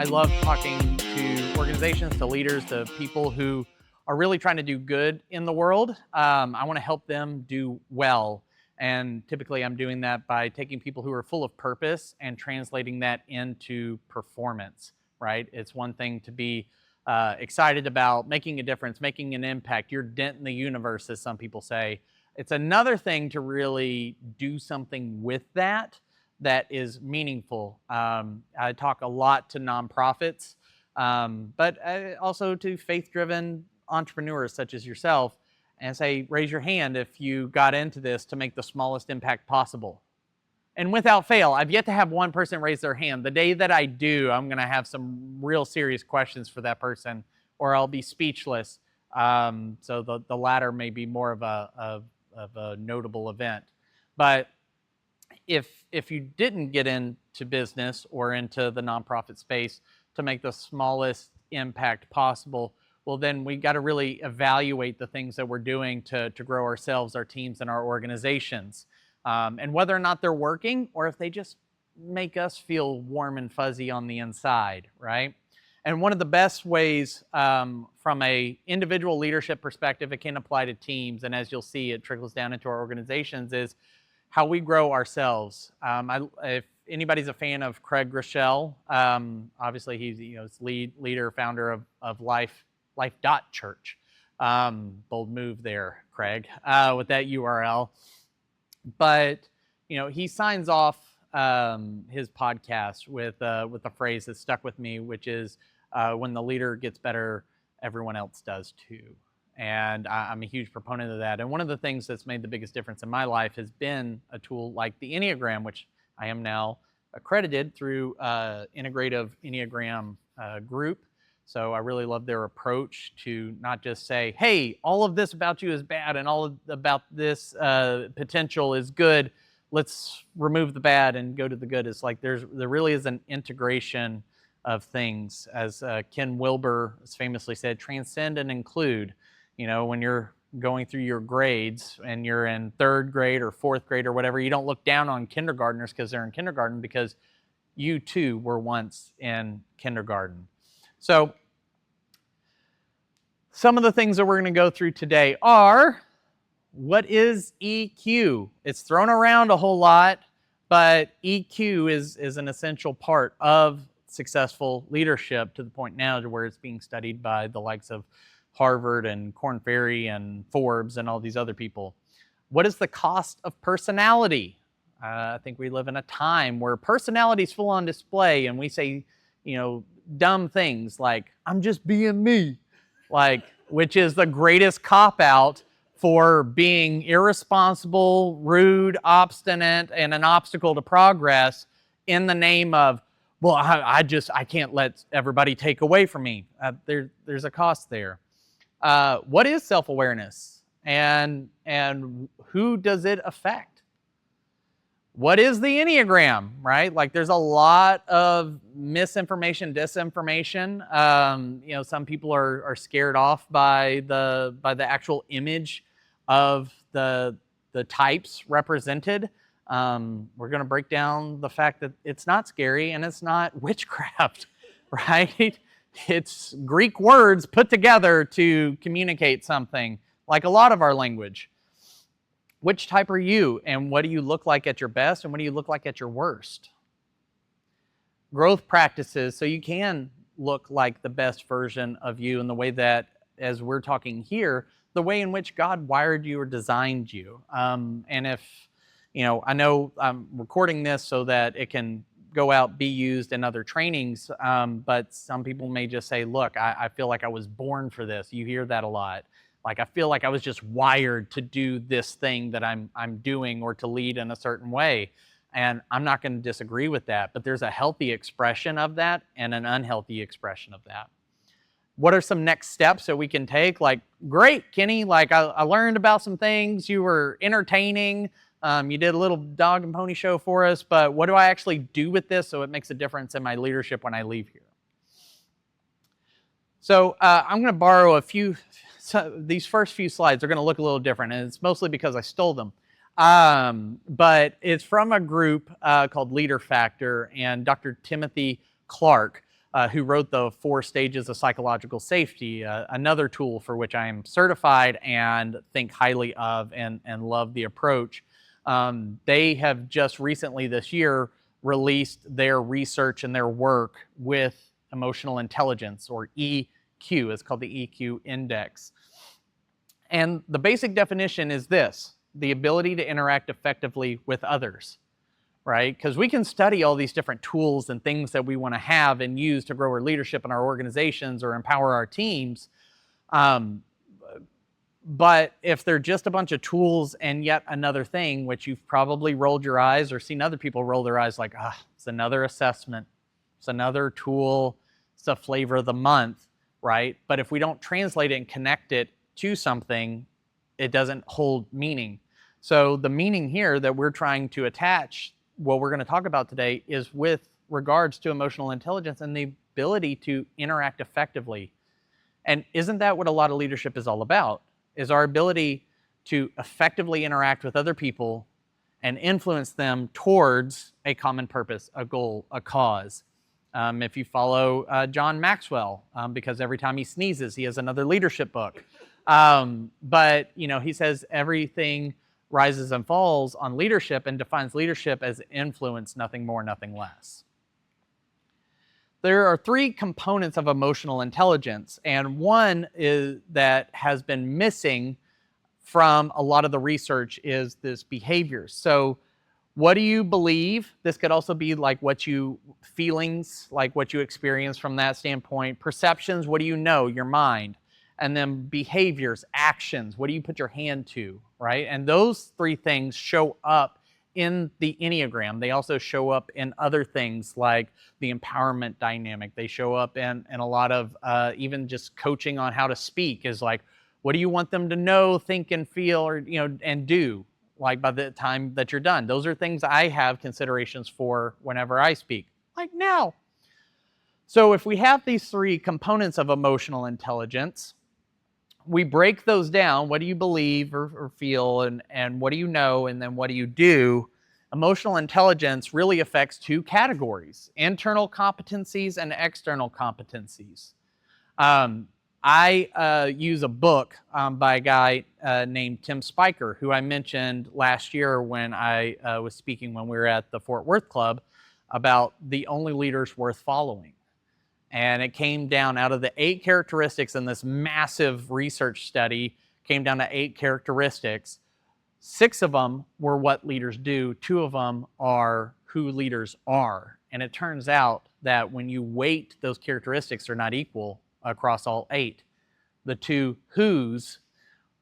I love talking to organizations, to leaders, to people who are really trying to do good in the world. I want to help them do well. And typically I'm doing that by taking people who are full of purpose and translating that into performance, right? It's one thing to be excited about making a difference, making an impact, your dent in the universe, as some people say. It's another thing to really do something with that is meaningful. I talk a lot to nonprofits, but also to faith-driven entrepreneurs such as yourself, and say, raise your hand if you got into this to make the smallest impact possible. And without fail, I've yet to have one person raise their hand. The day that I do, I'm going to have some real serious questions for that person, or I'll be speechless. So the latter may be more of a notable event. But if you didn't get into business or into the nonprofit space to make the smallest impact possible, well, then we got to really evaluate the things that we're doing to grow ourselves, our teams, and our organizations. And whether or not they're working, or if they just make us feel warm and fuzzy on the inside, right? And one of the best ways from a individual leadership perspective, it can apply to teams, and as you'll see, it trickles down into our organizations, is how we grow ourselves. If anybody's a fan of Craig Groeschel, obviously he's leader, founder of Life.Church. Bold move there, Craig, with that URL. But he signs off his podcast with a phrase that stuck with me, which is, when the leader gets better, everyone else does too. And I'm a huge proponent of that. And one of the things that's made the biggest difference in my life has been a tool like the Enneagram, which I am now accredited through Integrative Enneagram group. So I really love their approach to not just say, hey, all of this about you is bad and all about this potential is good. Let's remove the bad and go to the good. It's like there really is an integration of things. As Ken Wilber has famously said, transcend and include. When you're going through your grades and you're in 3rd grade or 4th grade or whatever, you don't look down on kindergartners because they're in kindergarten, because you too were once in kindergarten. So some of the things that we're going to go through today are, what is EQ? It's thrown around a whole lot, but EQ is an essential part of successful leadership, to the point now to where it's being studied by the likes of Harvard and Korn Ferry and Forbes and all these other people. What is the cost of personality? I think we live in a time where personality is full on display, and we say, dumb things like, I'm just being me, which is the greatest cop-out for being irresponsible, rude, obstinate, and an obstacle to progress in the name of, well, I can't let everybody take away from me. There's a cost there. What is self-awareness, and who does it affect? What is the Enneagram, right? There's a lot of misinformation, disinformation. Some people are scared off by the actual image of the types represented. We're going to break down the fact that it's not scary and it's not witchcraft, right? It's Greek words put together to communicate something, like a lot of our language. Which type are you, and what do you look like at your best, and what do you look like at your worst? Growth practices, so you can look like the best version of you in the way that, as we're talking here, the way in which God wired you or designed you. And if, I know I'm recording this so that it can go out, be used in other trainings, but some people may just say, look, I feel like I was born for this. You hear that a lot. I feel like I was just wired to do this thing that I'm doing, or to lead in a certain way. And I'm not going to disagree with that, but there's a healthy expression of that and an unhealthy expression of that. What are some next steps that we can take? Great, Kenny, I learned about some things. You were entertaining. You did a little dog and pony show for us, but what do I actually do with this so it makes a difference in my leadership when I leave here? So I'm going to borrow these first few slides are going to look a little different, and it's mostly because I stole them. But it's from a group called Leader Factor, and Dr. Timothy Clark who wrote the 4 Stages of Psychological Safety, another tool for which I am certified and think highly of and love the approach. They have just recently this year released their research and their work with emotional intelligence, or EQ. It's called the EQ Index. And the basic definition is this: the ability to interact effectively with others, right? Because we can study all these different tools and things that we want to have and use to grow our leadership in our organizations or empower our teams. But if they're just a bunch of tools and yet another thing, which you've probably rolled your eyes or seen other people roll their eyes like, it's another assessment, it's another tool, it's a flavor of the month, right? But if we don't translate it and connect it to something, it doesn't hold meaning. So the meaning here that we're trying to attach, what we're going to talk about today, is with regards to emotional intelligence and the ability to interact effectively. And isn't that what a lot of leadership is all about? Is our ability to effectively interact with other people and influence them towards a common purpose, a goal, a cause. If you follow John Maxwell, because every time he sneezes, he has another leadership book. But he says everything rises and falls on leadership and defines leadership as influence, nothing more, nothing less. There are 3 components of emotional intelligence, and one is that has been missing from a lot of the research is this behaviors. So what do you believe? This could also be like feelings, like what you experience from that standpoint. Perceptions, what do you know? Your mind. And then behaviors, actions, what do you put your hand to, right? And those 3 things show up in the Enneagram. They also show up in other things like the empowerment dynamic. They show up in a lot of even just coaching on how to speak is like, what do you want them to know, think, and feel, or and do, like by the time that you're done? Those are things I have considerations for whenever I speak, like now. So if we have these 3 components of emotional intelligence, we break those down. What do you believe or feel, and what do you know, and then what do you do? Emotional intelligence really affects 2 categories: internal competencies and external competencies. I use a book by a guy named Tim Spiker, who I mentioned last year when I was speaking when we were at the Fort Worth Club about the only leaders worth following. And it came down out of the 8 characteristics in this massive research study, came down to 8 characteristics. 6 of them were what leaders do. 2 of them are who leaders are. And it turns out that when you weight those characteristics, they're not equal across all 8. The 2 who's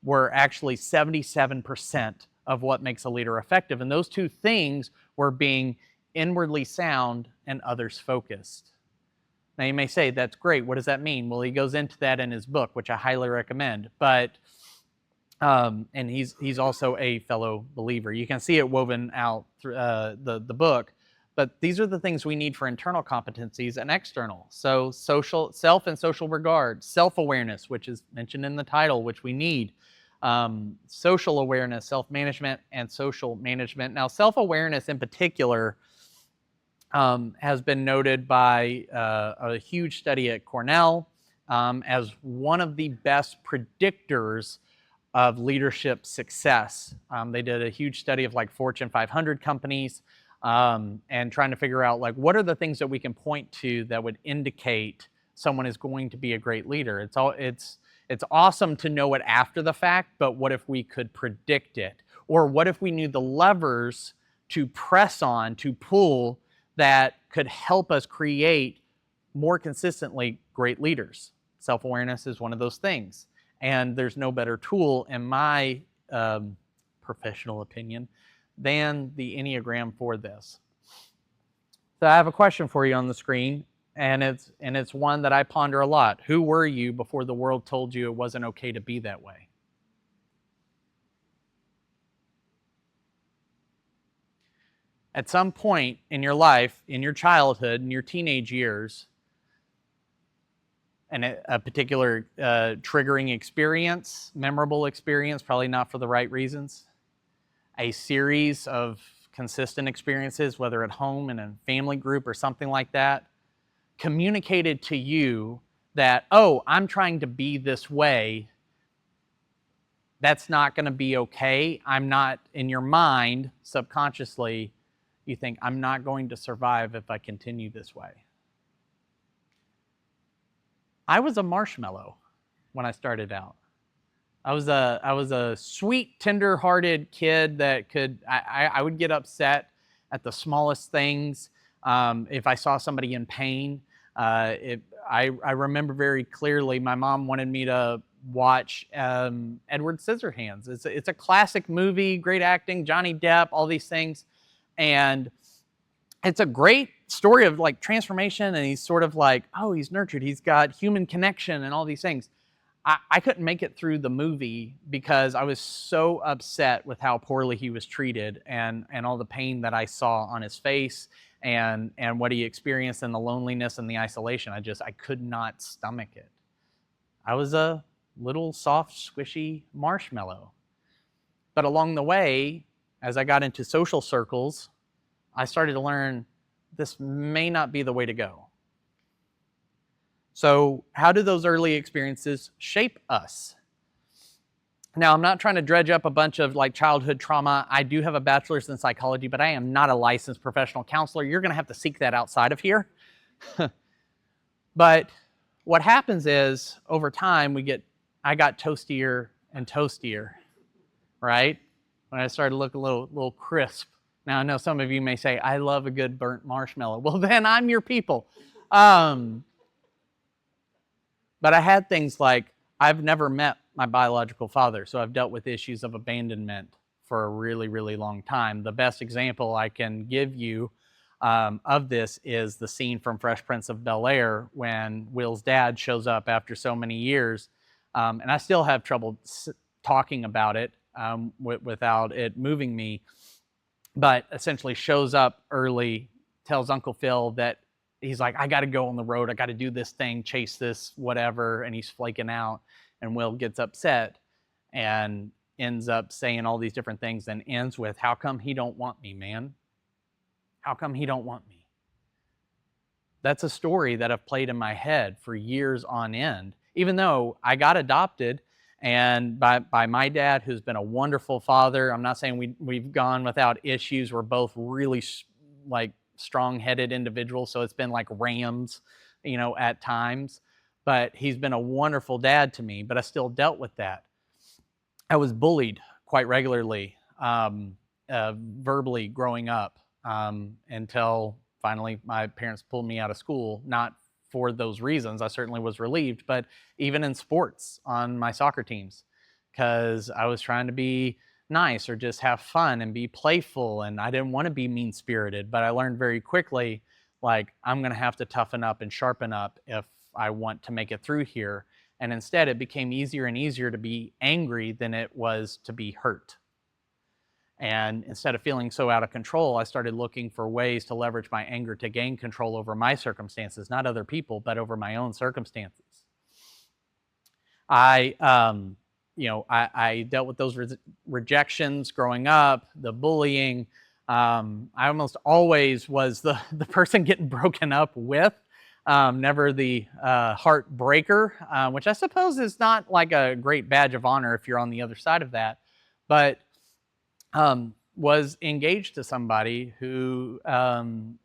were actually 77% of what makes a leader effective. And those 2 things were being inwardly sound and others focused. Now you may say, that's great, what does that mean? Well, he goes into that in his book, which I highly recommend. But and he's also a fellow believer. You can see it woven out through the book. But these are the things we need for internal competencies and external. So self and social regard, self-awareness, which is mentioned in the title, which we need. Social awareness, self-management, and social management. Now, self-awareness in particular has been noted by a huge study at Cornell as one of the best predictors of leadership success. They did a huge study of like Fortune 500 companies and trying to figure out like what are the things that we can point to that would indicate someone is going to be a great leader. It's awesome to know it after the fact, but what if we could predict it? Or what if we knew the levers to press on, to pull, that could help us create more consistently great leaders? Self-awareness is one of those things. And there's no better tool, in my professional opinion, than the Enneagram for this. So I have a question for you on the screen, and it's one that I ponder a lot. Who were you before the world told you it wasn't okay to be that way? At some point in your life, in your childhood, in your teenage years, and a particular triggering experience, memorable experience, probably not for the right reasons, a series of consistent experiences, whether at home, in a family group, or something like that, communicated to you that, oh, I'm trying to be this way, that's not going to be okay. I'm not, in your mind, subconsciously, you think, I'm not going to survive if I continue this way. I was a marshmallow when I started out. I was a sweet, tender-hearted kid that I would get upset at the smallest things. If I saw somebody in pain, I remember very clearly my mom wanted me to watch Edward Scissorhands. It's a classic movie, great acting, Johnny Depp, all these things. And it's a great story of like transformation, and he's sort of like, oh, he's nurtured, he's got human connection and all these things. I couldn't make it through the movie because I was so upset with how poorly he was treated and all the pain that I saw on his face and what he experienced and the loneliness and the isolation. I could not stomach it. I was a little soft, squishy marshmallow. But along the way, as I got into social circles, I started to learn this may not be the way to go. So how do those early experiences shape us? Now, I'm not trying to dredge up a bunch of like childhood trauma. I do have a bachelor's in psychology, but I am not a licensed professional counselor. You're going to have to seek that outside of here. But what happens is over time I got toastier and toastier, right? When I started to look a little crisp. Now, I know some of you may say, I love a good burnt marshmallow. Well, then I'm your people. But I had things like, I've never met my biological father, so I've dealt with issues of abandonment for a really, really long time. The best example I can give you of this is the scene from Fresh Prince of Bel-Air when Will's dad shows up after so many years. And I still have trouble talking about it without it moving me, but essentially shows up early, tells Uncle Phil that he's like, I got to go on the road. I got to do this thing, chase this, whatever. And he's flaking out. And Will gets upset and ends up saying all these different things and ends with, how come he don't want me, man? How come he don't want me? That's a story that I've played in my head for years on end, even though I got adopted and by my dad, who's been a wonderful father. I'm not saying we've gone without issues. We're both really like strong-headed individuals, so it's been like rams, at times. But he's been a wonderful dad to me, but I still dealt with that. I was bullied quite regularly, verbally growing up, until finally my parents pulled me out of school, not for those reasons. I certainly was relieved, but even in sports on my soccer teams, because I was trying to be nice or just have fun and be playful, and I didn't want to be mean-spirited, but I learned very quickly, like, I'm going to have to toughen up and sharpen up if I want to make it through here. And instead, it became easier and easier to be angry than it was to be hurt. And instead of feeling so out of control, I started looking for ways to leverage my anger to gain control over my circumstances, not other people, but over my own circumstances. I dealt with those rejections growing up, the bullying. I almost always was the person getting broken up with, never the heartbreaker, which I suppose is not like a great badge of honor if you're on the other side of that, but was engaged to somebody who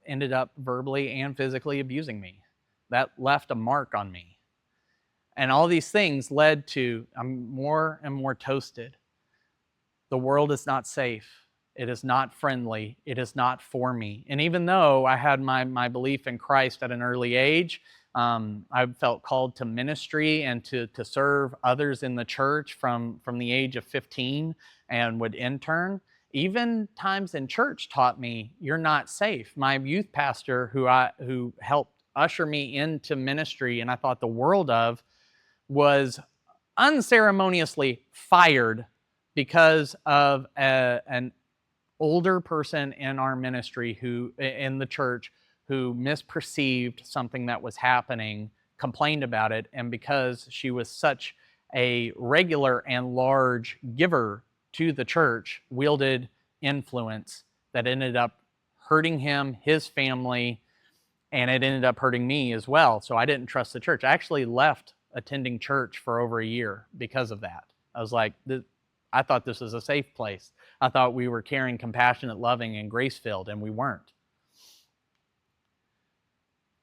ended up verbally and physically abusing me. That left a mark on me. And all these things led to, I'm more and more toasted. The world is not safe. It is not friendly. It is not for me. And even though I had my belief in Christ at an early age, I felt called to ministry and to serve others in the church from the age of 15 and would intern. Even times in church taught me, you're not safe. My youth pastor who helped usher me into ministry and I thought the world of, was unceremoniously fired because of an older person in our ministry in the church who misperceived something that was happening, complained about it, and because she was such a regular and large giver to the church, wielded influence that ended up hurting him, his family, And it ended up hurting me as well. So I didn't trust the church. I actually left attending church for over a year because of that. I was like, I thought this was a safe place. I thought we were caring, compassionate, loving, and grace-filled, and we weren't.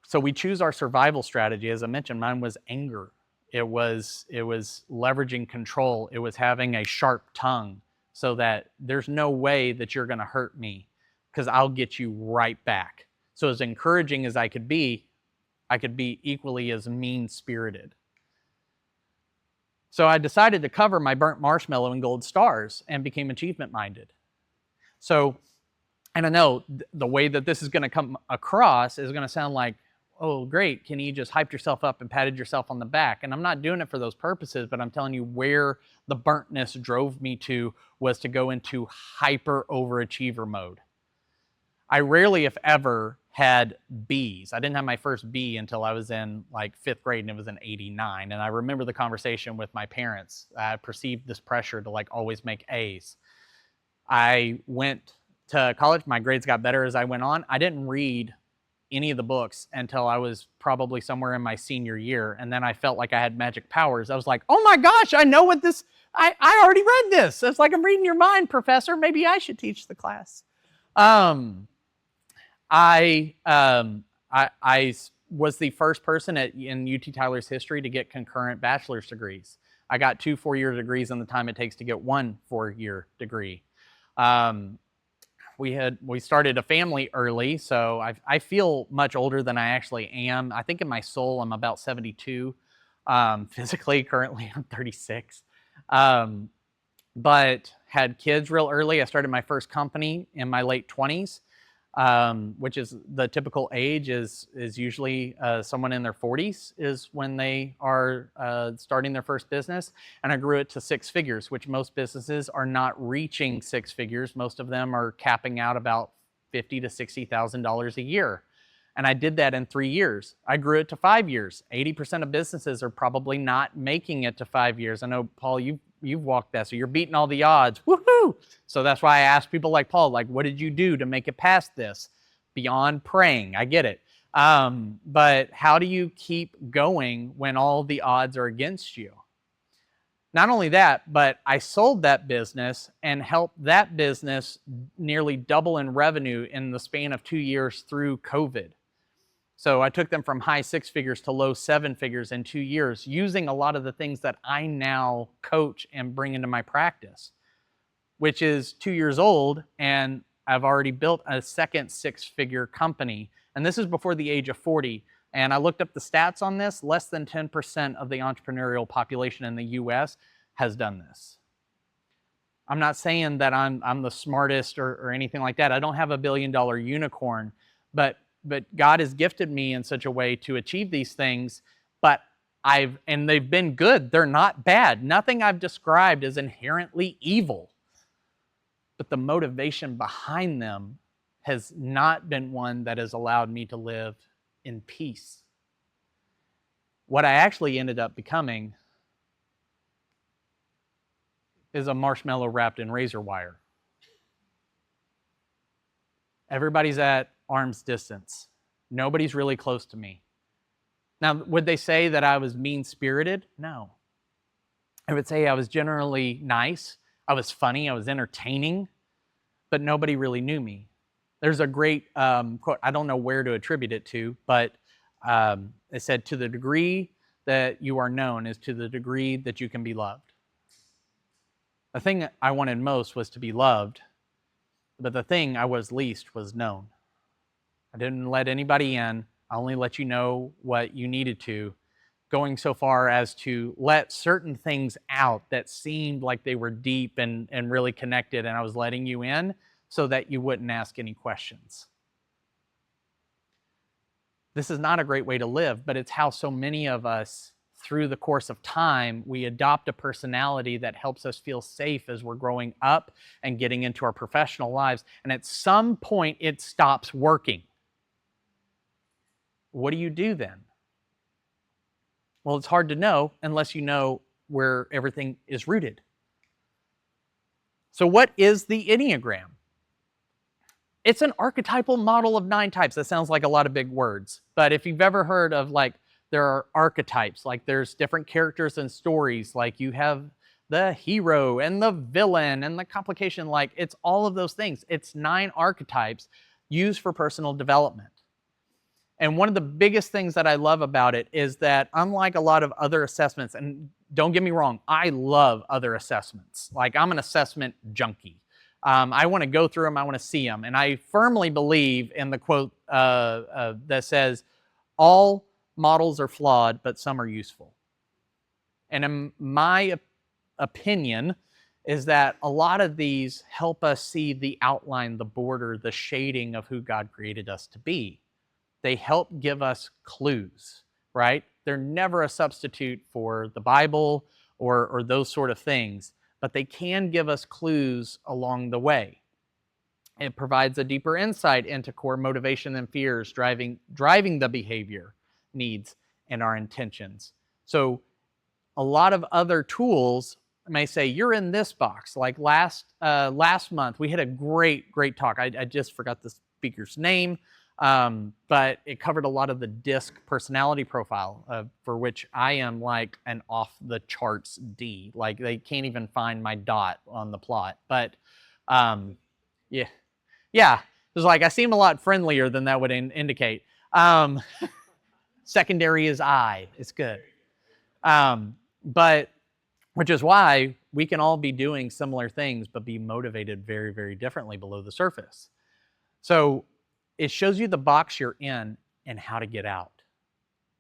So we choose our survival strategy. As I mentioned, mine was anger. It was leveraging control. It was having a sharp tongue so that there's no way that you're going to hurt me because I'll get you right back. So as encouraging as I could be equally as mean-spirited. So I decided to cover my burnt marshmallow in gold stars and became achievement-minded. So, and I know the way that this is going to come across is going to sound like, oh, great, Kenny, you just hyped yourself up and patted yourself on the back. And I'm not doing it for those purposes, but I'm telling you where the burntness drove me to was to go into hyper overachiever mode. I rarely, if ever, had B's. I didn't have my first B until I was in like 5th grade, and it was in 89. And I remember the conversation with my parents. I perceived this pressure to like always make A's. I went to college. My grades got better as I went on. I didn't read any of the books until I was probably somewhere in my senior year. And then I felt like I had magic powers. I was like, oh my gosh, I know what this, I already read this. It's like I'm reading your mind, professor. Maybe I should teach the class. I was the first person in UT Tyler's history to get concurrent bachelor's degrees. I got 2 4-year degrees in the time it takes to get 1 4-year degree. We started a family early, so I feel much older than I actually am. I think in my soul I'm about 72. Physically, currently I'm 36. But had kids real early. I started my first company in my late 20s. Which is the typical age is usually someone in their 40s is when they are starting their first business. And I grew it to 6 figures, which most businesses are not reaching 6 figures. Most of them are capping out about $50,000 to $60,000 a year. And I did that in 3 years. I grew it to 5 years. 80% of businesses are probably not making it to 5 years. I know, Paul, you've walked that, so you're beating all the odds. Woohoo! So that's why I ask people like Paul, like, what did you do to make it past this? Beyond praying, I get it. But how do you keep going when all the odds are against you? Not only that, but I sold that business and helped that business nearly double in revenue in the span of 2 years through COVID. So I took them from high 6 figures to low 7 figures in 2 years, using a lot of the things that I now coach and bring into my practice, which is 2 years old, and I've already built a second 6-figure company. And this is before the age of 40. And I looked up the stats on this. Less than 10% of the entrepreneurial population in the US has done this. I'm not saying that I'm the smartest or anything like that. I don't have a billion-dollar unicorn, but God has gifted me in such a way to achieve these things, and they've been good. They're not bad. Nothing I've described is inherently evil. But the motivation behind them has not been one that has allowed me to live in peace. What I actually ended up becoming is a marshmallow wrapped in razor wire. Everybody's at arm's distance. Nobody's really close to me. Now, would they say that I was mean-spirited? No. I would say I was generally nice. I was funny. I was entertaining. But nobody really knew me. There's a great quote. I don't know where to attribute it to, but it said, to the degree that you are known is to the degree that you can be loved. The thing I wanted most was to be loved, but the thing I was least was known. I didn't let anybody in. I only let you know what you needed to, going so far as to let certain things out that seemed like they were deep and really connected, and I was letting you in so that you wouldn't ask any questions. This is not a great way to live, but it's how so many of us, through the course of time, we adopt a personality that helps us feel safe as we're growing up and getting into our professional lives, and at some point it stops working. What do you do then? Well, it's hard to know unless you know where everything is rooted. So what is the Enneagram? It's an archetypal model of 9 types. That sounds like a lot of big words. But if you've ever heard of, like, there are archetypes, like there's different characters and stories, like you have the hero and the villain and the complication, like it's all of those things. It's 9 archetypes used for personal development. And one of the biggest things that I love about it is that, unlike a lot of other assessments, and don't get me wrong, I love other assessments. Like, I'm an assessment junkie. I want to go through them, I want to see them. And I firmly believe in the quote that says, all models are flawed, but some are useful. And in my opinion is that a lot of these help us see the outline, the border, the shading of who God created us to be. They help give us clues, right? They're never a substitute for the Bible or those sort of things, but they can give us clues along the way. It provides a deeper insight into core motivation and fears driving the behavior, needs, and our intentions. So a lot of other tools may say, you're in this box. Like last month, we had a great talk. I just forgot the speaker's name, but it covered a lot of the DISC personality profile, for which I am like an off the charts D. Like, they can't even find my dot on the plot. But yeah, it was like I seem a lot friendlier than that would indicate. Secondary is I. It's good. But which is why we can all be doing similar things, but be motivated very, very differently below the surface. So it shows you the box you're in and how to get out.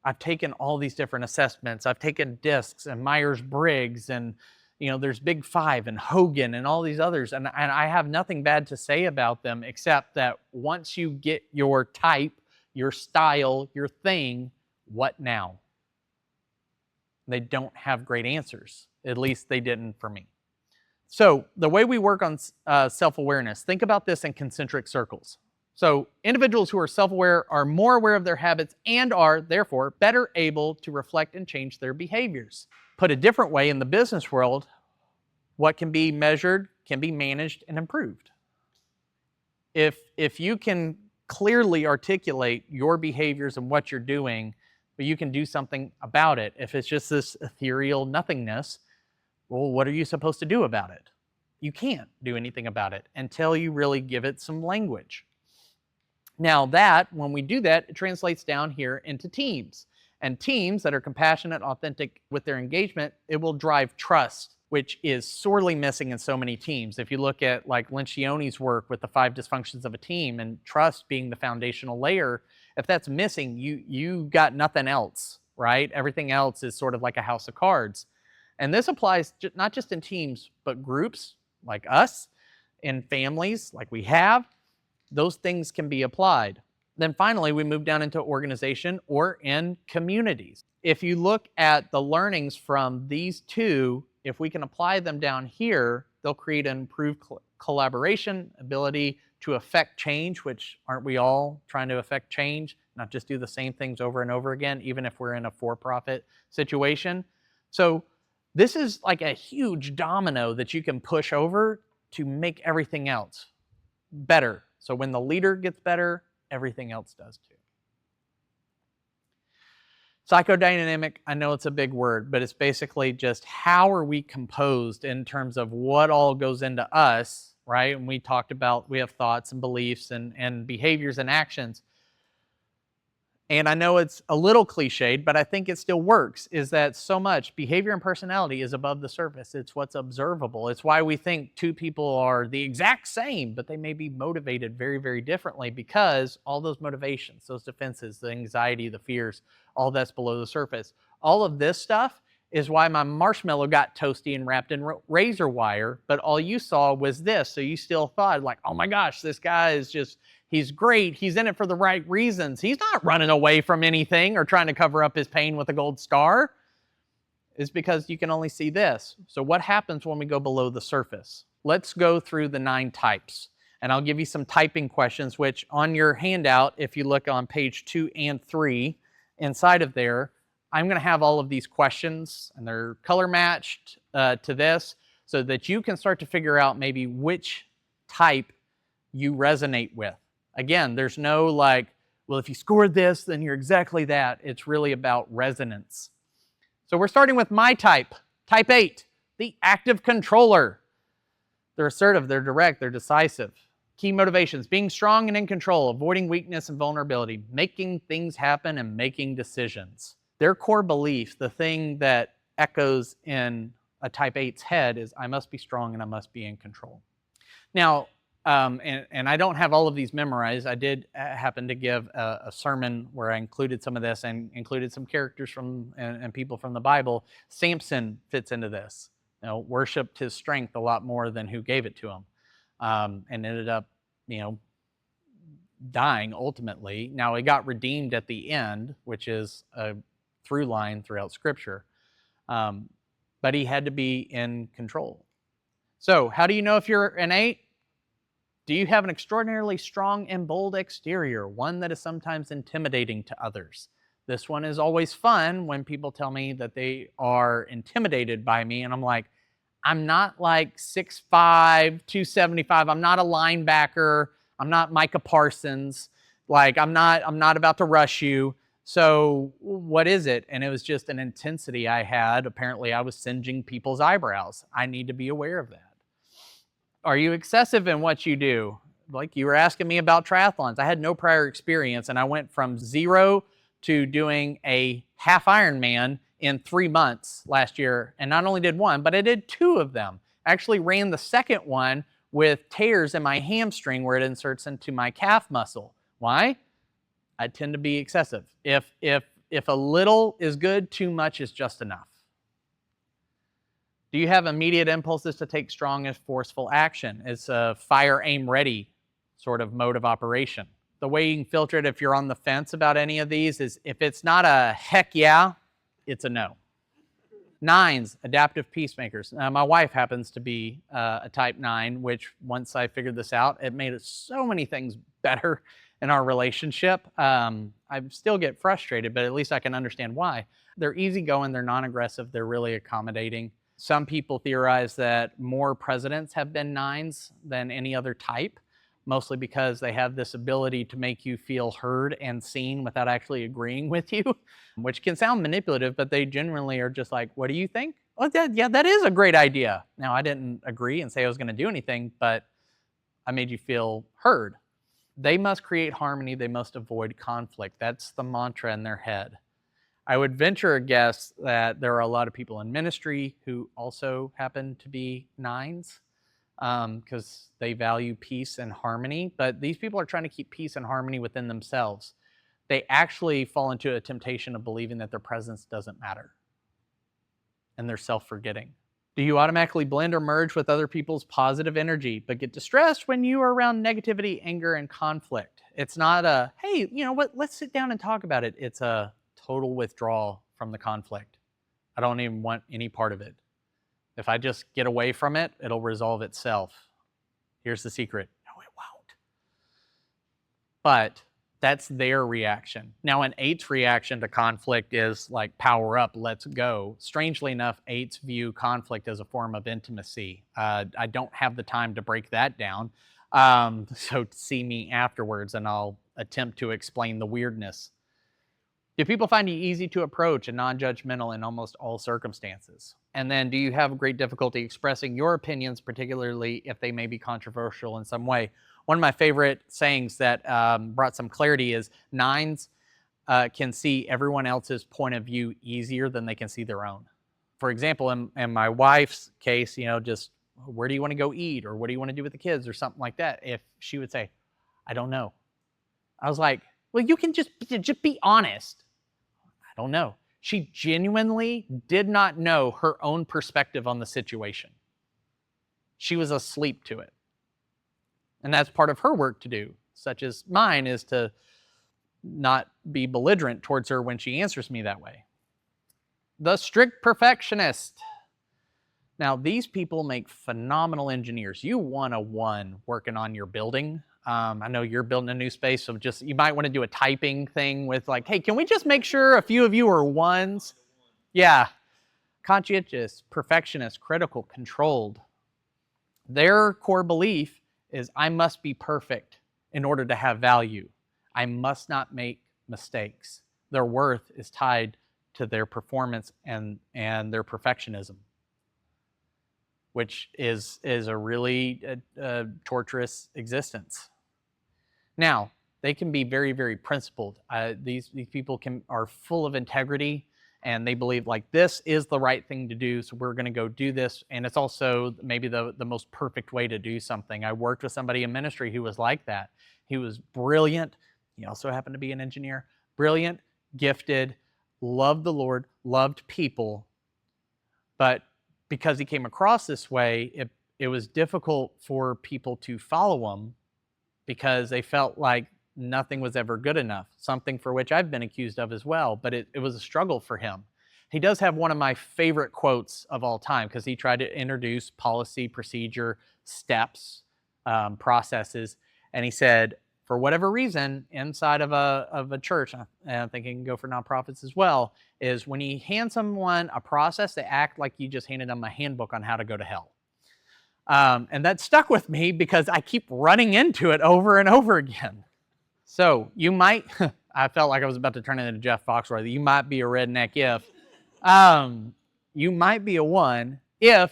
I've taken all these different assessments. I've taken DISCs and Myers-Briggs, and there's Big Five and Hogan and all these others. And I have nothing bad to say about them, except that once you get your type, your style, your thing, what now? They don't have great answers. At least they didn't for me. So the way we work on self-awareness, think about this in concentric circles. So individuals who are self-aware are more aware of their habits and are, therefore, better able to reflect and change their behaviors. Put a different way, in the business world, what can be measured can be managed and improved. If you can clearly articulate your behaviors and what you're doing, but you can do something about it. If it's just this ethereal nothingness, well, what are you supposed to do about it? You can't do anything about it until you really give it some language. Now when we do that, it translates down here into teams. And teams that are compassionate, authentic with their engagement, it will drive trust, which is sorely missing in so many teams. If you look at like Lencioni's work with the 5 dysfunctions of a team, and trust being the foundational layer, if that's missing, you got nothing else, right? Everything else is sort of like a house of cards. And this applies not just in teams, but groups like us, in families like we have. Those things can be applied. Then finally, we move down into organization or in communities. If you look at the learnings from these two, if we can apply them down here, they'll create an improved collaboration, ability to affect change, which aren't we all trying to affect change, not just do the same things over and over again, even if we're in a for-profit situation. So this is like a huge domino that you can push over to make everything else better. So when the leader gets better, everything else does too. Psychodynamic, I know it's a big word, but it's basically just how are we composed in terms of what all goes into us, right? And we talked about, we have thoughts and beliefs and behaviors and actions. And I know it's a little cliched, but I think it still works, is that so much behavior and personality is above the surface. It's what's observable. It's why we think two people are the exact same, but they may be motivated very, very differently, because all those motivations, those defenses, the anxiety, the fears, all that's below the surface. All of this stuff is why my marshmallow got toasty and wrapped in razor wire, but all you saw was this. So you still thought like, oh my gosh, this guy is just, he's great. He's in it for the right reasons. He's not running away from anything or trying to cover up his pain with a gold star. It's because you can only see this. So what happens when we go below the surface? Let's go through the 9 types. And I'll give you some typing questions, which on your handout, if you look on page 2 and 3, inside of there, I'm going to have all of these questions, and they're color matched, to, this, so that you can start to figure out maybe which type you resonate with. Again, there's no like, well, if you scored this, then you're exactly that. It's really about resonance. So we're starting with my type 8, the active controller. They're assertive, they're direct, they're decisive. Key motivations: being strong and in control, avoiding weakness and vulnerability, making things happen and making decisions. Their core belief, the thing that echoes in a type 8's head, is I must be strong and I must be in control. Now, and I don't have all of these memorized. I did happen to give a sermon where I included some of this and included some characters from and people from the Bible. Samson fits into this. You know, worshipped his strength a lot more than who gave it to him, and ended up, dying ultimately. Now, he got redeemed at the end, which is a through line throughout Scripture, but he had to be in control. So, how do you know if you're an 8? Do you have an extraordinarily strong and bold exterior, one that is sometimes intimidating to others? This one is always fun when people tell me that they are intimidated by me, and I'm like, I'm not like 6'5", 275. I'm not a linebacker. I'm not Micah Parsons. Like, I'm not about to rush you. So what is it? And it was just an intensity I had. Apparently, I was singeing people's eyebrows. I need to be aware of that. Are you excessive in what you do? Like, you were asking me about triathlons. I had no prior experience, and I went from 0 to doing a half Ironman in 3 months last year. And not only did one, but I did 2 of them. I actually ran the second one with tears in my hamstring where it inserts into my calf muscle. Why? I tend to be excessive. If a little is good, too much is just enough. Do you have immediate impulses to take strong and forceful action? It's a fire, aim, ready sort of mode of operation. The way you can filter it if you're on the fence about any of these is if it's not a heck yeah, it's a no. 9s, adaptive peacemakers. My wife happens to be a type 9, which once I figured this out, it made so many things better in our relationship. I still get frustrated, but at least I can understand why. They're easygoing, they're non-aggressive, they're really accommodating. Some people theorize that more presidents have been 9s than any other type, mostly because they have this ability to make you feel heard and seen without actually agreeing with you, which can sound manipulative, but they generally are just like, what do you think? Oh, yeah, that is a great idea. Now, I didn't agree and say I was going to do anything, but I made you feel heard. They must create harmony. They must avoid conflict. That's the mantra in their head. I would venture a guess that there are a lot of people in ministry who also happen to be 9s because they value peace and harmony. But these people are trying to keep peace and harmony within themselves. They actually fall into a temptation of believing that their presence doesn't matter. And they're self-forgetting. Do you automatically blend or merge with other people's positive energy, but get distressed when you are around negativity, anger, and conflict? It's not a, hey, you know what, let's sit down and talk about it. It's a total withdrawal from the conflict. I don't even want any part of it. If I just get away from it, it'll resolve itself. Here's the secret. No, it won't. But that's their reaction. Now, an 8's reaction to conflict is like, power up, let's go. Strangely enough, 8's view conflict as a form of intimacy. I don't have the time to break that down. So see me afterwards and I'll attempt to explain the weirdness. Do people find you easy to approach and non-judgmental in almost all circumstances? And then, do you have great difficulty expressing your opinions, particularly if they may be controversial in some way? One of my favorite sayings that brought some clarity is 9s can see everyone else's point of view easier than they can see their own. For example, in my wife's case, just where do you want to go eat, or what do you want to do with the kids, or something like that. If she would say, I don't know. I was like, well, you can just be honest. I don't know. She genuinely did not know her own perspective on the situation. She was asleep to it. And that's part of her work to do, such as mine is to not be belligerent towards her when she answers me that way. The strict perfectionist. Now, these people make phenomenal engineers. You want a 1 working on your building. I know you're building a new space, so you might want to do a typing thing with like, hey, can we just make sure a few of you are 1s? Yeah. Conscientious, perfectionist, critical, controlled. Their core belief is I must be perfect in order to have value. I must not make mistakes. Their worth is tied to their performance and their perfectionism, which is a really torturous existence. Now, they can be very, very principled. These people are full of integrity, and they believe like this is the right thing to do, so we're going to go do this. And it's also maybe the most perfect way to do something. I worked with somebody in ministry who was like that. He was brilliant. He also happened to be an engineer. Brilliant, gifted, loved the Lord, loved people. But because he came across this way, it was difficult for people to follow him because they felt like nothing was ever good enough, something for which I've been accused of as well, but it was a struggle for him. He does have one of my favorite quotes of all time because he tried to introduce policy, procedure, steps, processes, and he said, for whatever reason, inside of a church, and I think it can go for nonprofits as well, is when you hand someone a process, they act like you just handed them a handbook on how to go to hell. And that stuck with me because I keep running into it over and over again. So you might, I felt like I was about to turn it into Jeff Foxworthy. You might be a redneck if. You might be a one if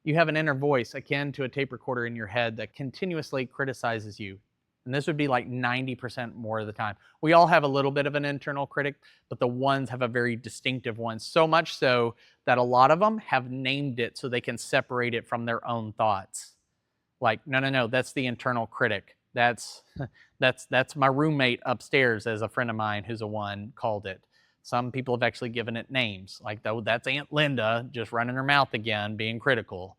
you have an inner voice akin to a tape recorder in your head that continuously criticizes you. And this would be like 90% more of the time. We all have a little bit of an internal critic, but the ones have a very distinctive one. So much so that a lot of them have named it so they can separate it from their own thoughts. Like, no, that's the internal critic. That's my roommate upstairs, as a friend of mine who's a one called it. Some people have actually given it names, like, though, that's Aunt Linda just running her mouth again, being critical.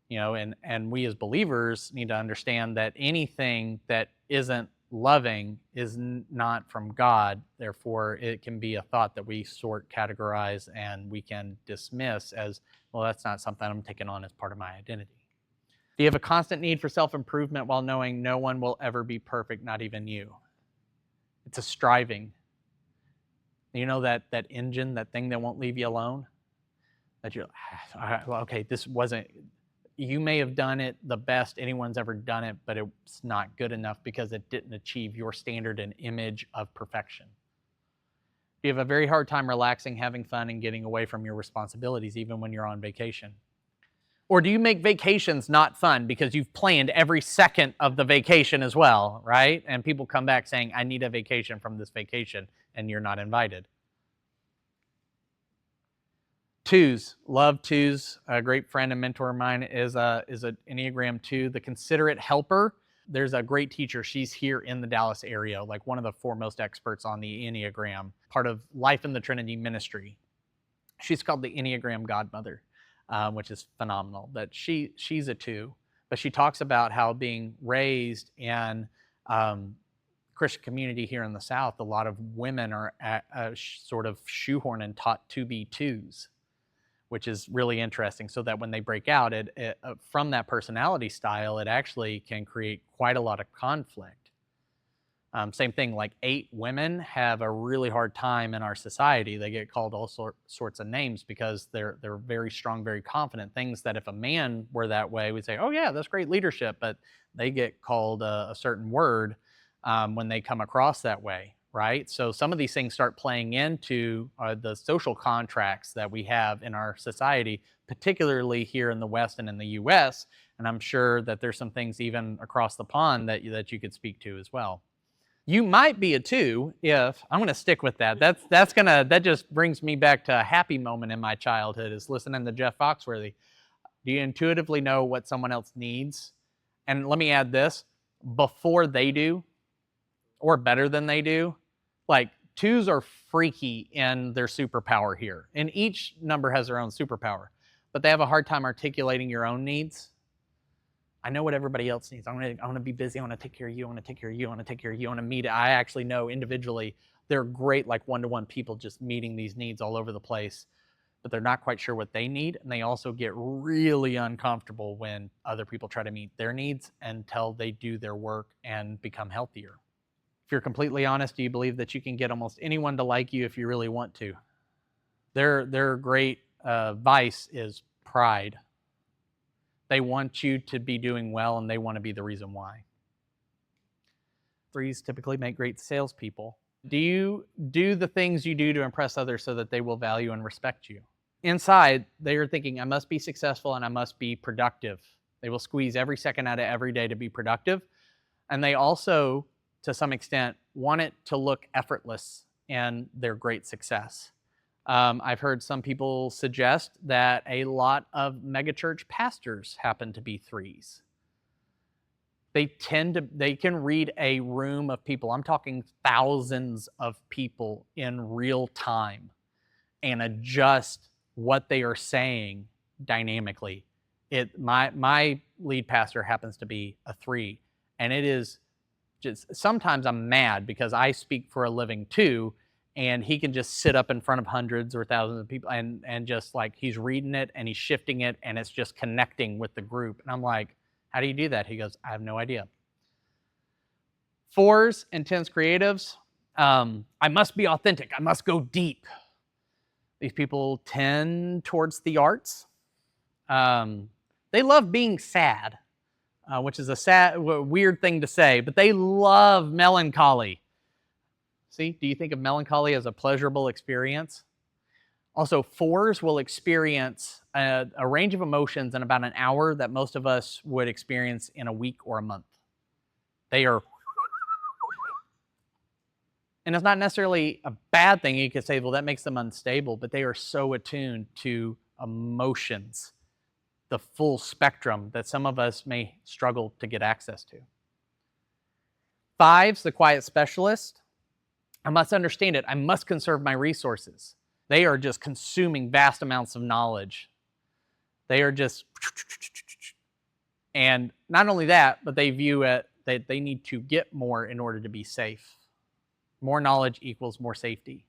You know, and we as believers need to understand that anything that isn't loving is not from God. Therefore, it can be a thought that we sort, categorize, and we can dismiss as, well, that's not something I'm taking on as part of my identity. Do you have a constant need for self-improvement while knowing no one will ever be perfect, not even you? It's a striving. You know that engine, that thing that won't leave you alone? That you're, okay, this wasn't, you may have done it the best anyone's ever done it, but it's not good enough because it didn't achieve your standard and image of perfection. You have a very hard time relaxing, having fun, and getting away from your responsibilities, even when you're on vacation. Or do you make vacations not fun because you've planned every second of the vacation as well, right? And people come back saying, I need a vacation from this vacation, and you're not invited. Twos, love twos. A great friend and mentor of mine is an Enneagram 2, the Considerate helper. There's a great teacher. She's here in the Dallas area, like one of the foremost experts on the Enneagram, part of Life in the Trinity ministry. She's called the Enneagram Godmother, which is phenomenal. That she's a 2, but she talks about how being raised in Christian community here in the South, a lot of women are sort of shoehorned and taught to be 2s. Which is really interesting, so that when they break out from that personality style, it actually can create quite a lot of conflict. Same thing, like 8 women have a really hard time in our society. They get called all sorts of names because they're very strong, very confident. Things that if a man were that way, we'd say, oh yeah, that's great leadership, but they get called a certain word when they come across that way. Right? So some of these things start playing into the social contracts that we have in our society, particularly here in the West and in the US. And I'm sure that there's some things even across the pond that you could speak to as well. You might be a 2 if, I'm going to stick with that. That just brings me back to a happy moment in my childhood, is listening to Jeff Foxworthy. Do you intuitively know what someone else needs? And let me add this, before they do, or better than they do. Like 2s are freaky in their superpower here. And each number has their own superpower, but they have a hard time articulating your own needs. I know what everybody else needs. I want to be busy. I want to take care of you. I want to take care of you. I want to take care of you. I want to meet. I actually know individually they're great, like one-to-one people, just meeting these needs all over the place, but they're not quite sure what they need. And they also get really uncomfortable when other people try to meet their needs until they do their work and become healthier. If you're completely honest, do you believe that you can get almost anyone to like you if you really want to? Their great vice is pride. They want you to be doing well, and they want to be the reason why. 3s typically make great salespeople. Do you do the things you do to impress others so that they will value and respect you? Inside, they are thinking, I must be successful and I must be productive. They will squeeze every second out of every day to be productive. And they also, to some extent, want it to look effortless in their great success. I've heard some people suggest that a lot of megachurch pastors happen to be 3s. They can read a room of people. I'm talking thousands of people in real time and adjust what they are saying dynamically. My lead pastor happens to be a 3, and it is just, sometimes I'm mad because I speak for a living too, and he can just sit up in front of hundreds or thousands of people and just like he's reading it and he's shifting it and it's just connecting with the group. And I'm like, how do you do that? He goes, I have no idea. 4s, intense creatives. I must be authentic. I must go deep. These people tend towards the arts. They love being sad, which is a weird thing to say, but they love melancholy. See, do you think of melancholy as a pleasurable experience? Also, 4s will experience a range of emotions in about an hour that most of us would experience in a week or a month. They are, and it's not necessarily a bad thing. You could say, well, that makes them unstable, but they are so attuned to emotions, the full spectrum, that some of us may struggle to get access to. 5s, the quiet specialist. I must understand it. I must conserve my resources. They are just consuming vast amounts of knowledge. They are just, and not only that, but they view it that they need to get more in order to be safe. More knowledge equals more safety.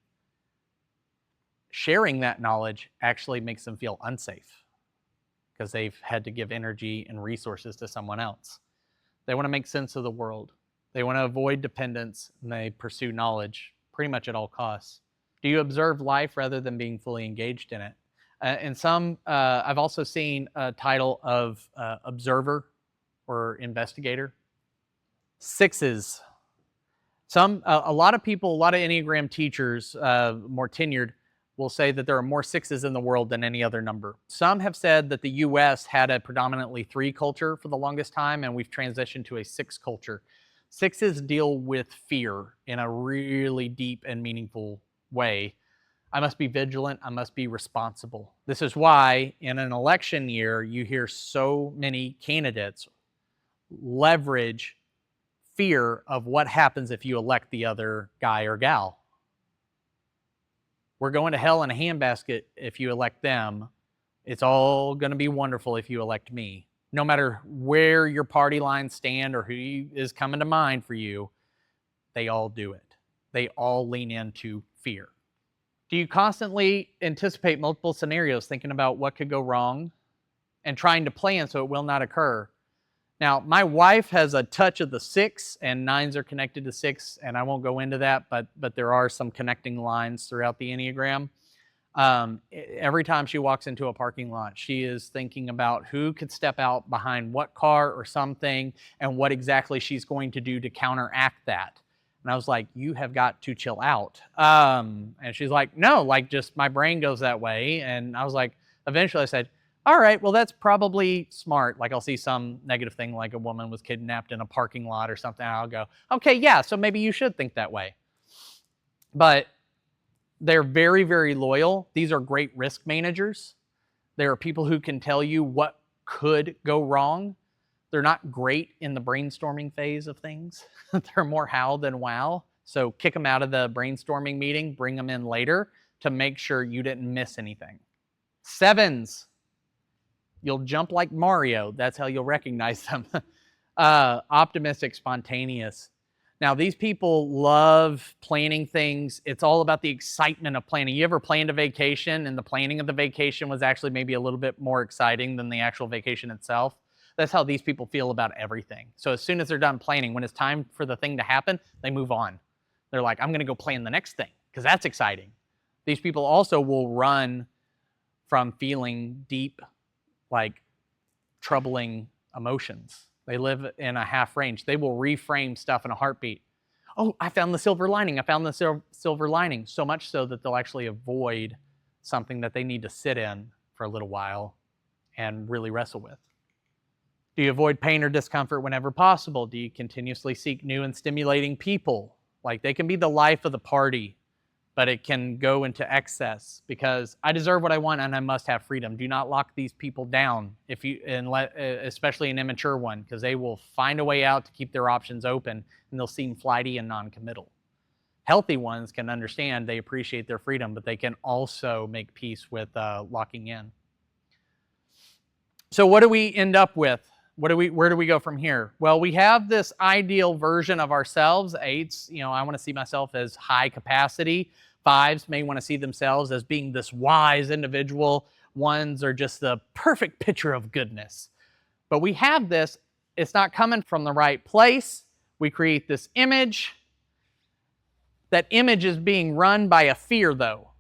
Sharing that knowledge actually makes them feel unsafe because they've had to give energy and resources to someone else. They want to make sense of the world. They want to avoid dependence, and they pursue knowledge pretty much at all costs. Do you observe life rather than being fully engaged in it? And some, I've also seen a title of observer or investigator. 6s. A lot of people, a lot of Enneagram teachers, more tenured, will say that there are more 6s in the world than any other number. Some have said that the US had a predominantly 3 culture for the longest time, and we've transitioned to a 6 culture. 6s deal with fear in a really deep and meaningful way. I must be vigilant. I must be responsible. This is why in an election year, you hear so many candidates leverage fear of what happens if you elect the other guy or gal. We're going to hell in a handbasket if you elect them. It's all going to be wonderful if you elect me. No matter where your party lines stand or who is coming to mind for you, they all do it. They all lean into fear. Do you constantly anticipate multiple scenarios, thinking about what could go wrong and trying to plan so it will not occur? Now, my wife has a touch of the 6, and 9s are connected to 6, and I won't go into that, but there are some connecting lines throughout the Enneagram. Every time she walks into a parking lot, she is thinking about who could step out behind what car or something and what exactly she's going to do to counteract that. And I was like, you have got to chill out. And she's like, no, like just my brain goes that way. And I was like, eventually I said, all right, well, that's probably smart. Like I'll see some negative thing like a woman was kidnapped in a parking lot or something. And I'll go, okay, yeah, so maybe you should think that way. But they're very, very loyal. These are great risk managers. There are people who can tell you what could go wrong. They're not great in the brainstorming phase of things. They're more how than wow. So kick them out of the brainstorming meeting, bring them in later to make sure you didn't miss anything. 7s, you'll jump like Mario. That's how you'll recognize them. Optimistic, spontaneous. Now, these people love planning things. It's all about the excitement of planning. You ever planned a vacation and the planning of the vacation was actually maybe a little bit more exciting than the actual vacation itself? That's how these people feel about everything. So as soon as they're done planning, when it's time for the thing to happen, they move on. They're like, I'm going to go plan the next thing because that's exciting. These people also will run from feeling deep, like troubling emotions. They live in a half range. They will reframe stuff in a heartbeat. Oh, I found the silver lining. I found the silver lining. So much so that they'll actually avoid something that they need to sit in for a little while and really wrestle with. Do you avoid pain or discomfort whenever possible? Do you continuously seek new and stimulating people? Like, they can be the life of the party, but it can go into excess because I deserve what I want and I must have freedom. Do not lock these people down, especially an immature one, because they will find a way out to keep their options open and they'll seem flighty and non-committal. Healthy ones can understand, they appreciate their freedom, but they can also make peace with locking in. So what do we end up with? Where do we go from here? Well, we have this ideal version of ourselves. 8s, I want to see myself as high capacity. 5s may want to see themselves as being this wise individual. 1s are just the perfect picture of goodness. But we have this, it's not coming from the right place. We create this image. That image is being run by a fear, though,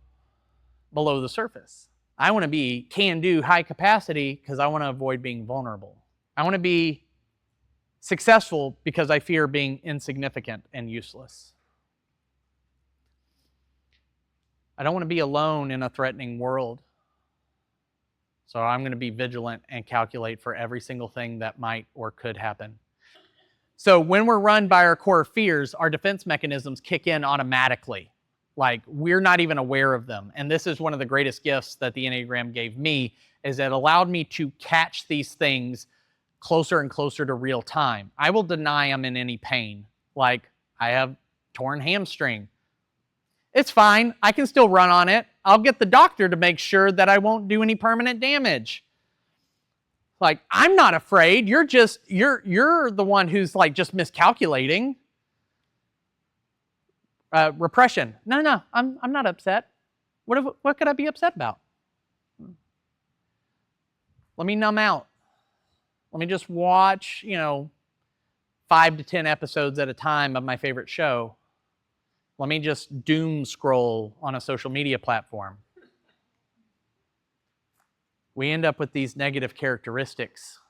below the surface. I want to be can-do, high capacity because I want to avoid being vulnerable. I want to be successful because I fear being insignificant and useless. I don't want to be alone in a threatening world. So I'm going to be vigilant and calculate for every single thing that might or could happen. So when we're run by our core fears, our defense mechanisms kick in automatically. Like, we're not even aware of them. And this is one of the greatest gifts that the Enneagram gave me, is it allowed me to catch these things closer and closer to real time. I will deny I'm in any pain. Like, I have torn hamstring. It's fine. I can still run on it. I'll get the doctor to make sure that I won't do any permanent damage. Like, I'm not afraid. You're the one who's like just miscalculating. Repression. No, I'm not upset. What could I be upset about? Let me numb out. Let me just watch, 5 to 10 episodes at a time of my favorite show. Let me just doom scroll on a social media platform. We end up with these negative characteristics: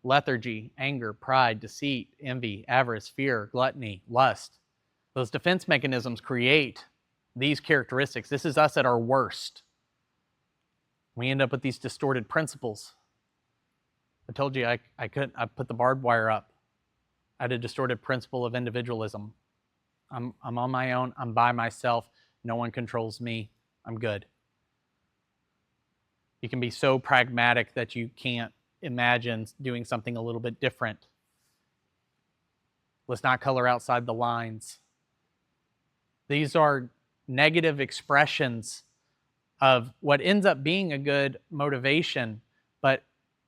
lethargy, anger, pride, deceit, envy, avarice, fear, gluttony, lust. Those defense mechanisms create these characteristics. This is us at our worst. We end up with these distorted principles. I told you I put the barbed wire up. I had a distorted principle of individualism. I'm on my own. I'm by myself. No one controls me. I'm good. You can be so pragmatic that you can't imagine doing something a little bit different. Let's not color outside the lines. These are negative expressions of what ends up being a good motivation, but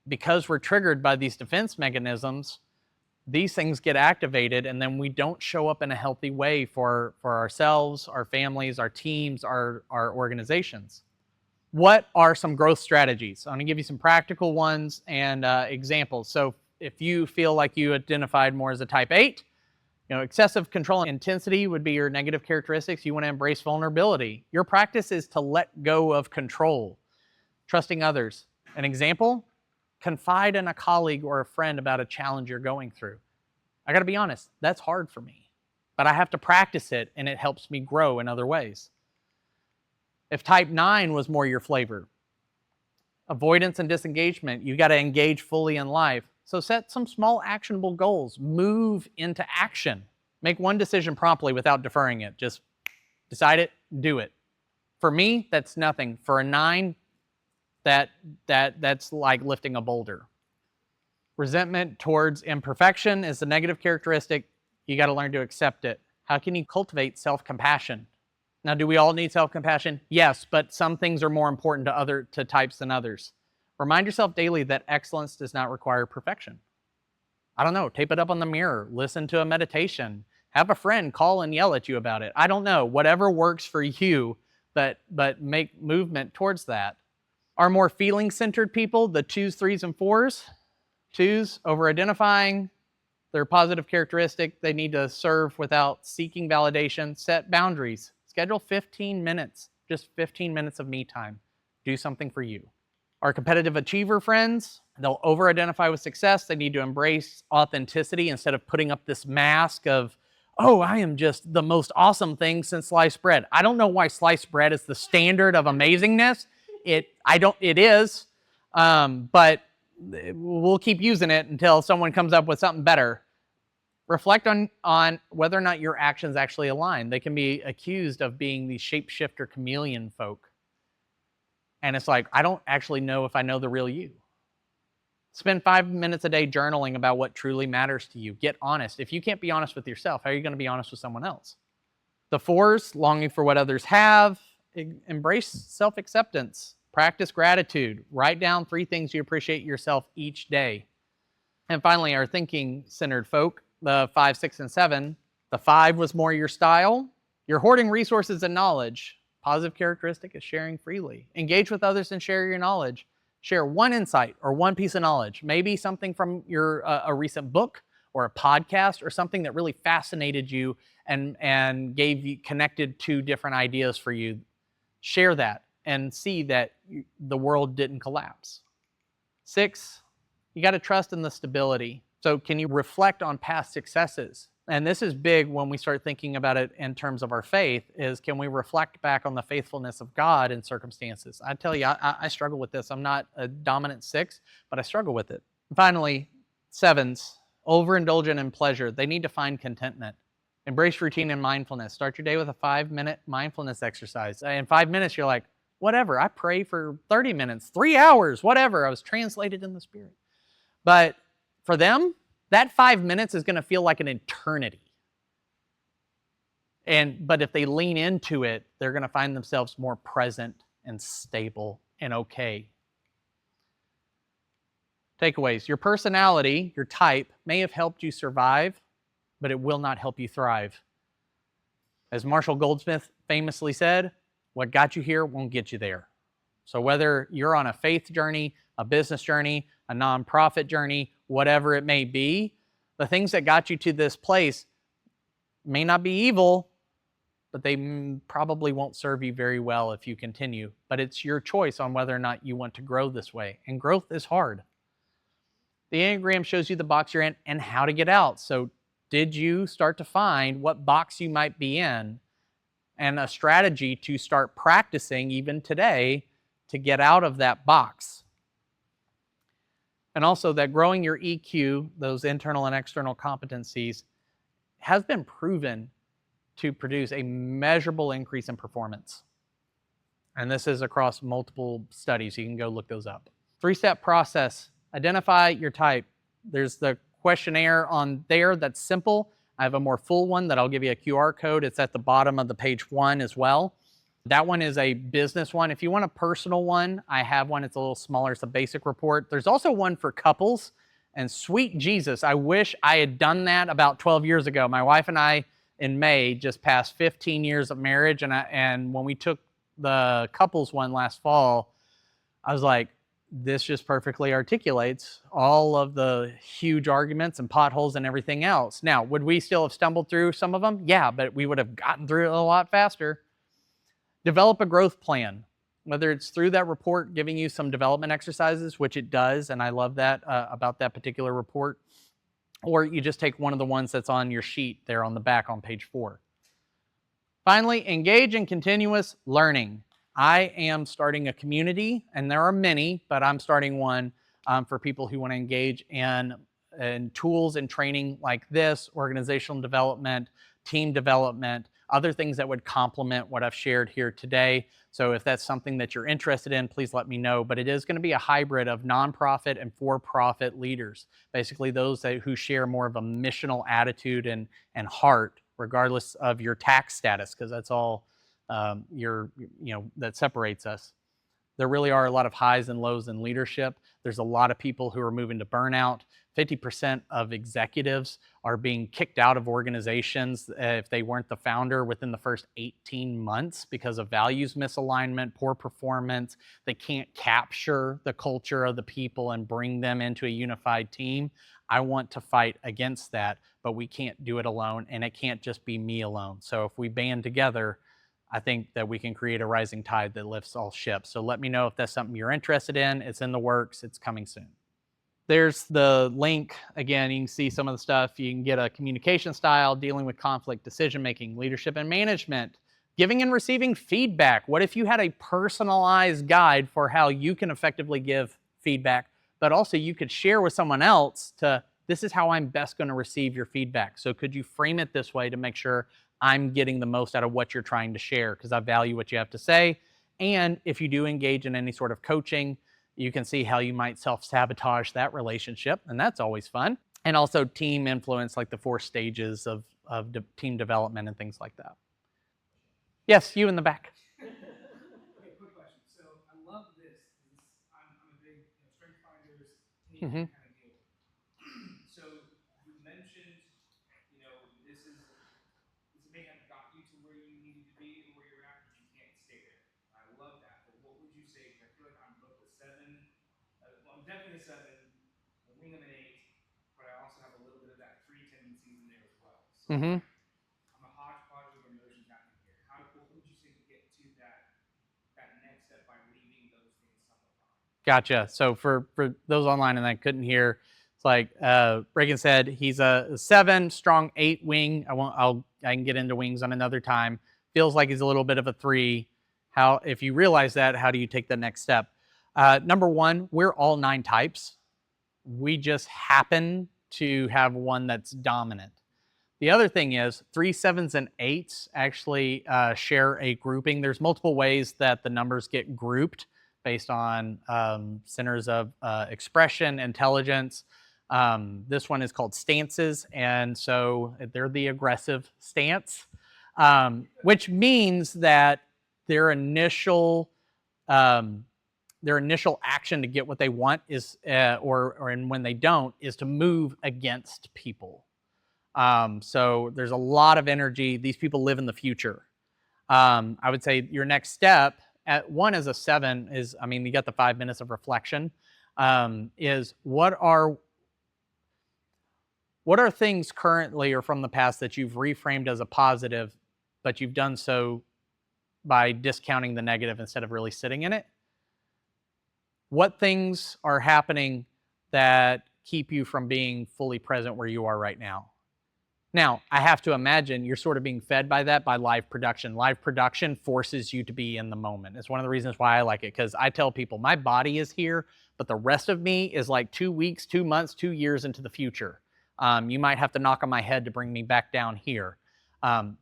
because we're triggered by these defense mechanisms, these things get activated, and then we don't show up in a healthy way for ourselves, our families, our teams, our organizations. What are some growth strategies? I'm going to give you some practical ones and examples. So if you feel like you identified more as a type 8, excessive control and intensity would be your negative characteristics. You want to embrace vulnerability. Your practice is to let go of control, trusting others. An example: confide in a colleague or a friend about a challenge you're going through. I got to be honest, that's hard for me, but I have to practice it, and it helps me grow in other ways. If type 9 was more your flavor, avoidance and disengagement, you got to engage fully in life. So set some small actionable goals. Move into action. Make one decision promptly without deferring it. Just decide it, do it. For me, that's nothing. For a 9, that's like lifting a boulder. Resentment towards imperfection is a negative characteristic. You got to learn to accept it. How can you cultivate self-compassion? Now, do we all need self-compassion? Yes, but some things are more important to types than others. Remind yourself daily that excellence does not require perfection. I don't know, tape it up on the mirror, listen to a meditation, have a friend call and yell at you about it. I don't know, whatever works for you, but make movement towards that. Our more feeling-centered people, the 2s, 3s, and 4s, 2s, over-identifying their positive characteristic. They need to serve without seeking validation. Set boundaries. Schedule 15 minutes, just 15 minutes of me time. Do something for you. Our competitive achiever friends, they'll over-identify with success. They need to embrace authenticity instead of putting up this mask of, oh, I am just the most awesome thing since sliced bread. I don't know why sliced bread is the standard of amazingness. It is, but we'll keep using it until someone comes up with something better. Reflect on whether or not your actions actually align. They can be accused of being these shapeshifter chameleon folk. And it's like, I don't actually know if I know the real you. Spend 5 minutes a day journaling about what truly matters to you. Get honest. If you can't be honest with yourself, how are you going to be honest with someone else? The 4s, longing for what others have. Embrace self-acceptance. Practice gratitude. Write down 3 things you appreciate yourself each day. And finally, our thinking-centered folk, the 5, 6, and 7. The 5 was more your style. You're hoarding resources and knowledge. Positive characteristic is sharing freely. Engage with others and share your knowledge. Share one insight or one piece of knowledge. Maybe something from your a recent book or a podcast or something that really fascinated you and gave you connected 2 different ideas for you. Share that and see that the world didn't collapse. 6, you got to trust in the stability. So can you reflect on past successes? And this is big when we start thinking about it in terms of our faith, is can we reflect back on the faithfulness of God in circumstances? I tell you, I struggle with this. I'm not a dominant 6, but I struggle with it. And finally, 7s, overindulgent in pleasure. They need to find contentment. Embrace routine and mindfulness. Start your day with a 5-minute mindfulness exercise. In 5 minutes, you're like, whatever, I pray for 30 minutes, 3 hours, whatever. I was translated in the Spirit. But for them, that 5 minutes is going to feel like an eternity. But if they lean into it, they're going to find themselves more present and stable and okay. Takeaways. Your personality, your type, may have helped you survive, but it will not help you thrive. As Marshall Goldsmith famously said, what got you here won't get you there. So whether you're on a faith journey, a business journey, a nonprofit journey, whatever it may be, the things that got you to this place may not be evil, but they probably won't serve you very well if you continue. But it's your choice on whether or not you want to grow this way. And growth is hard. The Enneagram shows you the box you're in and how to get out. So did you start to find what box you might be in and a strategy to start practicing even today to get out of that box? And also that growing your EQ, those internal and external competencies, has been proven to produce a measurable increase in performance. And this is across multiple studies. You can go look those up. 3-step process. Identify your type. There's the questionnaire on there that's simple. I have a more full one that I'll give you a QR code. It's at the bottom of the page 1 as well. That one is a business one. If you want a personal one, I have one. It's a little smaller. It's a basic report. There's also one for couples. And sweet Jesus, I wish I had done that about 12 years ago. My wife and I, in May, just passed 15 years of marriage. And when we took the couples one last fall, I was like, this just perfectly articulates all of the huge arguments and potholes and everything else. Now, would we still have stumbled through some of them? Yeah, but we would have gotten through it a lot faster. Develop a growth plan, whether it's through that report giving you some development exercises, which it does, and I love that about that particular report, or you just take one of the ones that's on your sheet there on the back on page 4. Finally, engage in continuous learning. I am starting a community, and there are many, but I'm starting one for people who want to engage in tools and training like this, organizational development, team development, other things that would complement what I've shared here today. So if that's something that you're interested in, please let me know. But it is going to be a hybrid of nonprofit and for-profit leaders, basically those who share more of a missional attitude and heart, regardless of your tax status, because that's all that separates us. There really are a lot of highs and lows in leadership. There's a lot of people who are moving to burnout. 50% of executives are being kicked out of organizations if they weren't the founder within the first 18 months because of values misalignment, poor performance. They can't capture the culture of the people and bring them into a unified team. I want to fight against that, but we can't do it alone, and it can't just be me alone. So if we band together, I think that we can create a rising tide that lifts all ships. So let me know if that's something you're interested in. It's in the works. It's coming soon. There's the link. Again, you can see some of the stuff. You can get a communication style, dealing with conflict, decision making, leadership and management, giving and receiving feedback. What if you had a personalized guide for how you can effectively give feedback, but also you could share with someone else to, this is how I'm best going to receive your feedback. So could you frame it this way to make sure I'm getting the most out of what you're trying to share, because I value what you have to say. And if you do engage in any sort of coaching, you can see how you might self-sabotage that relationship, and that's always fun. And also team influence, like the 4 stages of team development and things like that. Yes, you in the back. Okay, quick question. So I love this. I'm a big strength finders, Enneagram kind of deal. So you mentioned, this may have got you to where you needed to be and where you're at, but you can't stay there. I love that. But what would you say? I feel like I'm both a 7. I'm definitely a 7, a wing of an 8, but I also have a little bit of that 3 tendencies in there as well. So I'm a hodgepodge of emotions happening here. What would you say to get to that next step by leaving those things somewhat behind? Gotcha. So for those online and I couldn't hear, it's like Reagan said, he's a 7, strong 8 wing. I can get into wings on another time. Feels like he's a little bit of a 3. How, if you realize that, how do you take the next step? Number 1, we're all 9 types. We just happen to have one that's dominant. The other thing is 3, 7s, and 8s actually share a grouping. There's multiple ways that the numbers get grouped based on centers of expression, intelligence. This one is called stances, and so they're the aggressive stance, which means that their initial action to get what they want is, and when they don't, is to move against people. So there's a lot of energy. These people live in the future. I would say your next step at 1 as a 7 is, you got the 5 minutes of reflection, is what are things currently or from the past that you've reframed as a positive, but you've done so by discounting the negative instead of really sitting in it? What things are happening that keep you from being fully present where you are right now? Now, I have to imagine you're sort of being fed by that by live production. Live production forces you to be in the moment. It's one of the reasons why I like it, because I tell people my body is here, but the rest of me is like 2 weeks, 2 months, 2 years into the future. You might have to knock on my head to bring me back down here.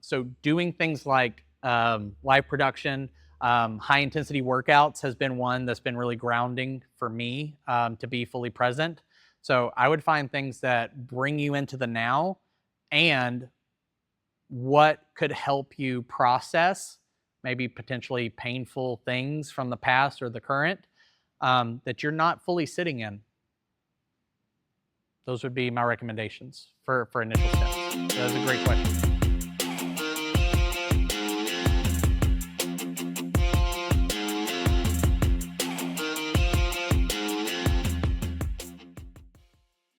So doing things like live production, high intensity workouts has been one that's been really grounding for me to be fully present. So I would find things that bring you into the now, and what could help you process maybe potentially painful things from the past or the current that you're not fully sitting in. Those would be my recommendations for initial steps. That was a great question.